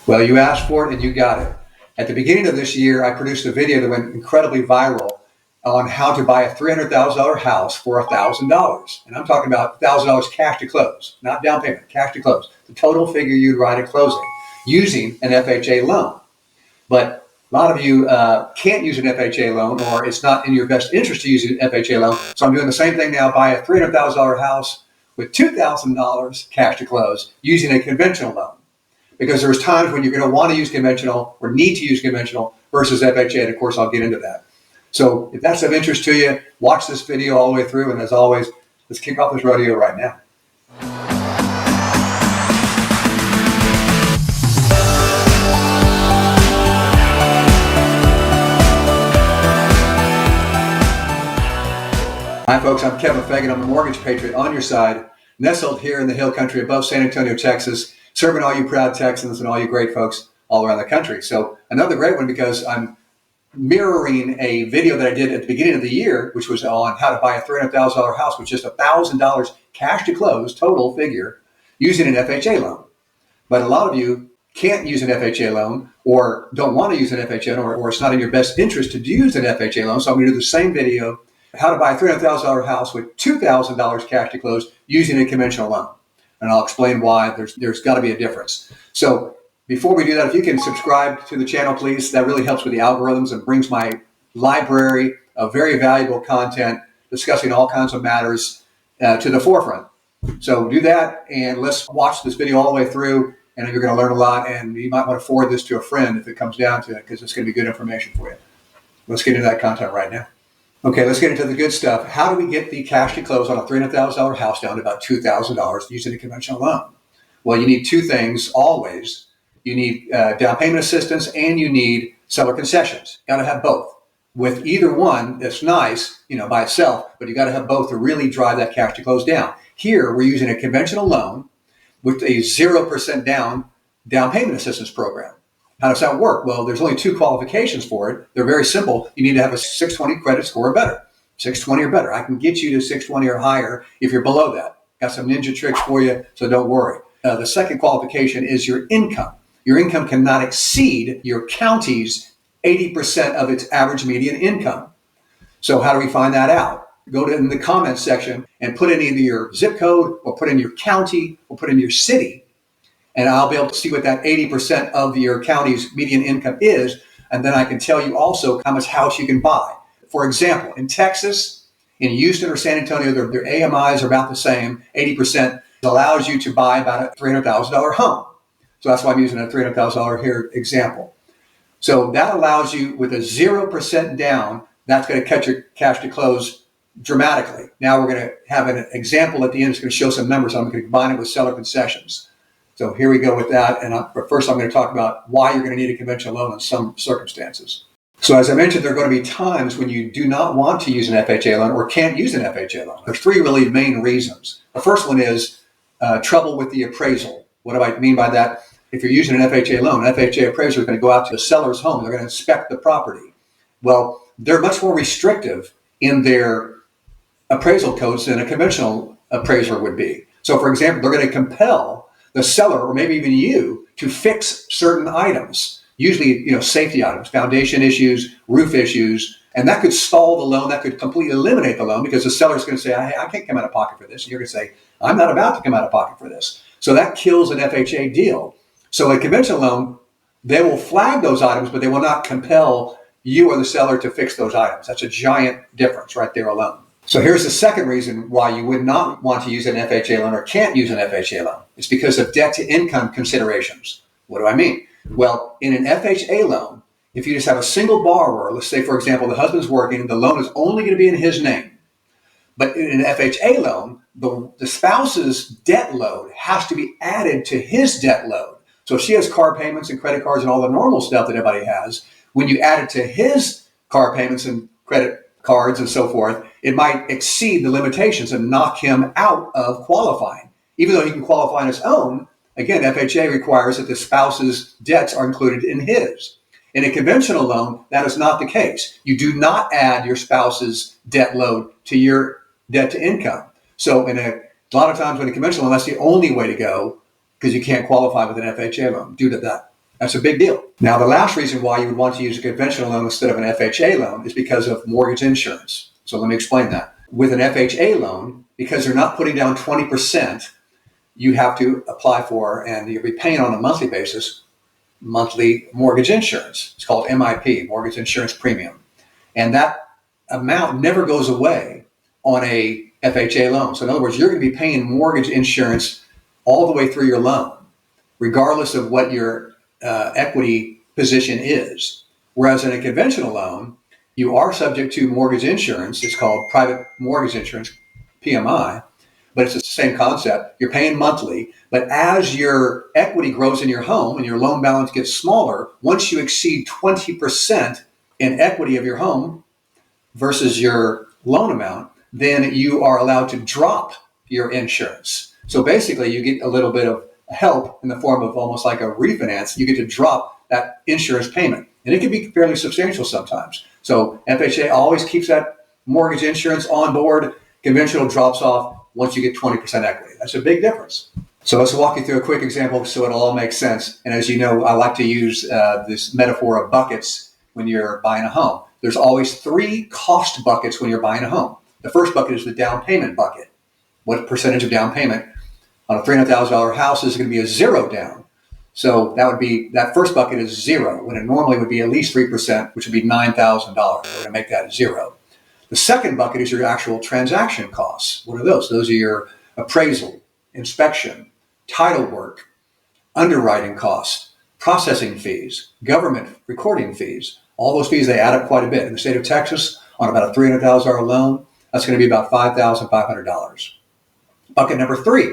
Well, you asked for it and you got it. At the beginning of this year, I produced a video that went incredibly viral on how to buy a $300,000 house for $1,000. And I'm talking about $1,000 cash to close, not down payment, cash to close. The total figure you'd write at closing using an FHA loan. But a lot of you can't use an FHA loan, or it's not in your best interest to use an FHA loan. So I'm doing the same thing now, buy a $300,000 house with $2,000 cash to close using a conventional loan. Because there's times when you're going to want to use conventional or need to use conventional versus FHA, and of course I'll get into that. So if that's of interest to you, watch this video all the way through, and as always, let's kick off this rodeo right now. Hi folks, I'm Kevin Fagan. I'm the Mortgage Patriot on your side, nestled here in the hill country above San Antonio, Texas, serving all you proud Texans and all you great folks all around the country. So another great one, because I'm mirroring a video that I did at the beginning of the year, which was on how to buy a $300,000 house with just $1,000 cash to close, total figure, using an FHA loan. But a lot of you can't use an FHA loan or don't want to use an FHA loan, or it's not in your best interest to use an FHA loan. So I'm going to do the same video, how to buy a $300,000 house with $2,000 cash to close using a conventional loan. And I'll explain why there's got to be a difference. So before we do that, if you can subscribe to the channel, please, that really helps with the algorithms and brings my library of very valuable content discussing all kinds of matters to the forefront. So do that, and let's watch this video all the way through, and you're going to learn a lot, and you might want to forward this to a friend if it comes down to it, because it's going to be good information for you. Let's get into that content right now. Okay, let's get into the good stuff. How do we get the cash to close on a $300,000 house down to about $2,000 using a conventional loan? Well, you need two things always. You need down payment assistance, and you need seller concessions. Got to have both. With either one, it's nice, by itself, but you got to have both to really drive that cash to close down. Here, we're using a conventional loan with a 0% down payment assistance program. How does that work? Well, there's only two qualifications for it. They're very simple. You need to have a 620 credit score or better. 620 or better. I can get you to 620 or higher if you're below that. Got some ninja tricks for you, so don't worry. The second qualification is your income. Your income cannot exceed your county's 80% of its average median income. So how do we find that out? Go to in the comments section and put in either your zip code or put in your county or put in your city. And I'll be able to see what that 80% of your county's median income is. And then I can tell you also how much house you can buy. For example, in Texas, in Houston or San Antonio, their AMIs are about the same. 80% allows you to buy about a $300,000 home. So that's why I'm using a $300,000 here example. So that allows you with a 0% down, that's going to cut your cash to close dramatically. Now we're going to have an example at the end. It's going to show some numbers. I'm going to combine it with seller concessions. So here we go with that. But first I'm going to talk about why you're going to need a conventional loan in some circumstances. So as I mentioned, there are going to be times when you do not want to use an FHA loan or can't use an FHA loan. There's three really main reasons. The first one is trouble with the appraisal. What do I mean by that? If you're using an FHA loan, an FHA appraiser is going to go out to the seller's home. They're going to inspect the property. Well, they're much more restrictive in their appraisal codes than a conventional appraiser would be. So for example, they're going to compel the seller, or maybe even you, to fix certain items, usually safety items, foundation issues, roof issues, and that could stall the loan. That could completely eliminate the loan, because the seller's going to say, I can't come out of pocket for this. And you're going to say, I'm not about to come out of pocket for this. So that kills an FHA deal. So a conventional loan, they will flag those items, but they will not compel you or the seller to fix those items. That's a giant difference right there alone. So here's the second reason why you would not want to use an FHA loan or can't use an FHA loan. It's because of debt to income considerations. What do I mean? Well, in an FHA loan, if you just have a single borrower, let's say, for example, the husband's working, the loan is only going to be in his name. But in an FHA loan, the spouse's debt load has to be added to his debt load. So if she has car payments and credit cards and all the normal stuff that everybody has, when you add it to his car payments and credit cards and so forth, it might exceed the limitations and knock him out of qualifying. Even though he can qualify on his own, again, FHA requires that the spouse's debts are included in his. In a conventional loan, that is not the case. You do not add your spouse's debt load to your debt to income. So a lot of times when a conventional loan, that's the only way to go, because you can't qualify with an FHA loan due to that. That's a big deal. Now, the last reason why you would want to use a conventional loan instead of an FHA loan is because of mortgage insurance. So let me explain that. With an FHA loan, because they're not putting down 20%, you have to apply for, and you'll be paying on a monthly basis, monthly mortgage insurance. It's called MIP, Mortgage Insurance Premium. And that amount never goes away on a FHA loan. So in other words, you're going to be paying mortgage insurance all the way through your loan, regardless of what your equity position is. Whereas in a conventional loan, you are subject to mortgage insurance. It's called private mortgage insurance, PMI, but it's the same concept. You're paying monthly, but as your equity grows in your home and your loan balance gets smaller, once you exceed 20% in equity of your home versus your loan amount, then you are allowed to drop your insurance. So basically, you get a little bit of help in the form of almost like a refinance. You get to drop that insurance payment, and it can be fairly substantial sometimes. So FHA always keeps that mortgage insurance on board. Conventional drops off once you get 20% equity. That's a big difference. So let's walk you through a quick example so it all makes sense. And as you know, I like to use this metaphor of buckets when you're buying a home. There's always 3 cost buckets when you're buying a home. The first bucket is the down payment bucket. What percentage of down payment on a $300,000 house is going to be a 0 down? So that first bucket is 0, when it normally would be at least 3%, which would be $9,000. We're going to make that 0. The second bucket is your actual transaction costs. What are those? Those are your appraisal, inspection, title work, underwriting costs, processing fees, government recording fees. All those fees, they add up quite a bit. In the state of Texas, on about a $300,000 loan, that's going to be about $5,500. Bucket number 3,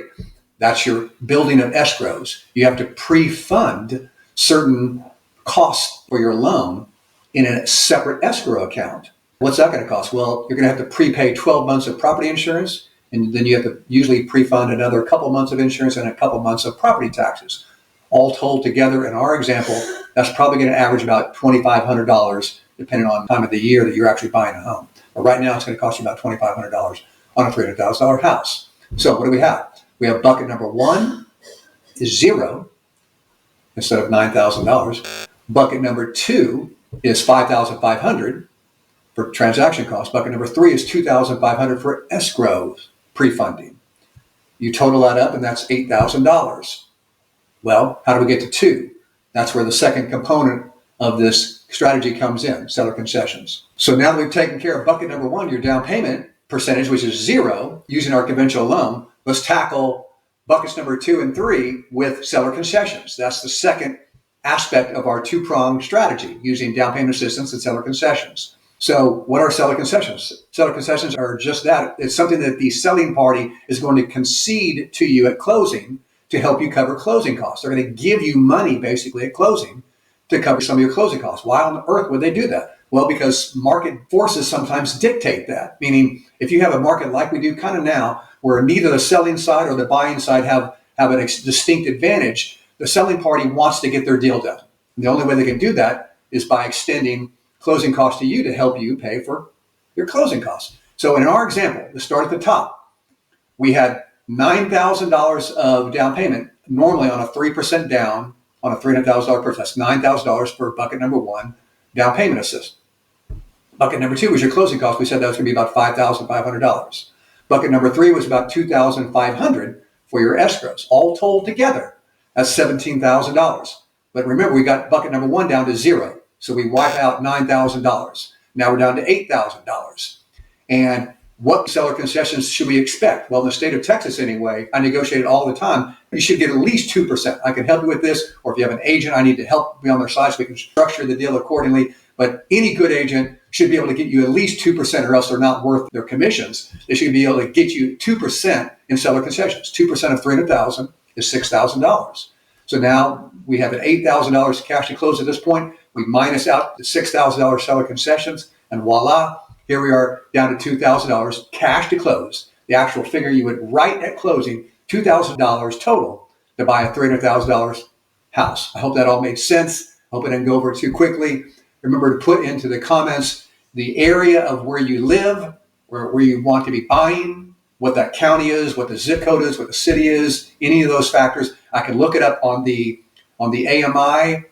that's your building of escrows. You have to pre-fund certain costs for your loan in a separate escrow account. What's that going to cost? Well, you're going to have to prepay 12 months of property insurance, and then you have to usually pre-fund another couple months of insurance and a couple months of property taxes. All told together, in our example, that's probably going to average about $2,500, depending on the time of the year that you're actually buying a home. But right now, it's going to cost you about $2,500 on a $300,000 house. So what do we have? We have bucket number 1 is 0 instead of $9,000. Bucket number 2 is $5,500 for transaction costs. Bucket number 3 is $2,500 for escrow pre-funding. You total that up, and that's $8,000. Well, how do we get to 2? That's where the second component of this strategy comes in, seller concessions. So now that we've taken care of bucket number 1, your down payment percentage, which is 0, using our conventional loan, let's tackle buckets number 2 and 3 with seller concessions. That's the second aspect of our 2-pronged strategy, using down payment assistance and seller concessions. So what are seller concessions? Seller concessions are just that. It's something that the selling party is going to concede to you at closing to help you cover closing costs. They're going to give you money basically at closing to cover some of your closing costs. Why on earth would they do that? Well, because market forces sometimes dictate that. Meaning, if you have a market like we do kind of now, where neither the selling side or the buying side have a distinct advantage, the selling party wants to get their deal done. And the only way they can do that is by extending closing costs to you to help you pay for your closing costs. So in our example, let's start at the top. We had $9,000 of down payment, normally on a 3% down on a $300,000 purchase. That's $9,000 for bucket number 1, down payment assist. Bucket number 2 was your closing cost. We said that was going to be about $5,500. Bucket number 3 was about $2,500 for your escrows. All told together, that's $17,000. But remember, we got bucket number 1 down to 0. So we wipe out $9,000. Now we're down to $8,000. And what seller concessions should we expect? Well, in the state of Texas anyway, I negotiate it all the time. You should get at least 2%. I can help you with this, or if you have an agent, I need to help be on their side so we can structure the deal accordingly. But any good agent should be able to get you at least 2%, or else they're not worth their commissions. They should be able to get you 2% in seller concessions. 2% of $300,000 is $6,000. So now we have an $8,000 cash to close at this point. We minus out the $6,000 seller concessions, and voila, here we are down to $2,000 cash to close. The actual figure you would write at closing, $2,000 total to buy a $300,000 house. I hope that all made sense. I hope I didn't go over it too quickly. Remember to put into the comments the area of where you live, where you want to be buying, what that county is, what the zip code is, what the city is, any of those factors. I can look it up on the AMI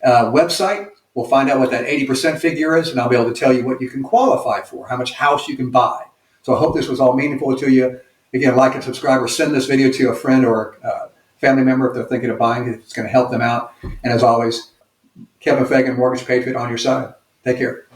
website. We'll find out what that 80% figure is, and I'll be able to tell you what you can qualify for, how much house you can buy. So I hope this was all meaningful to you. Again, like and subscribe, or send this video to a friend or a family member if they're thinking of buying it. It's going to help them out. And as always, Kevin Fagan, Mortgage Patriot, on your side. Take care.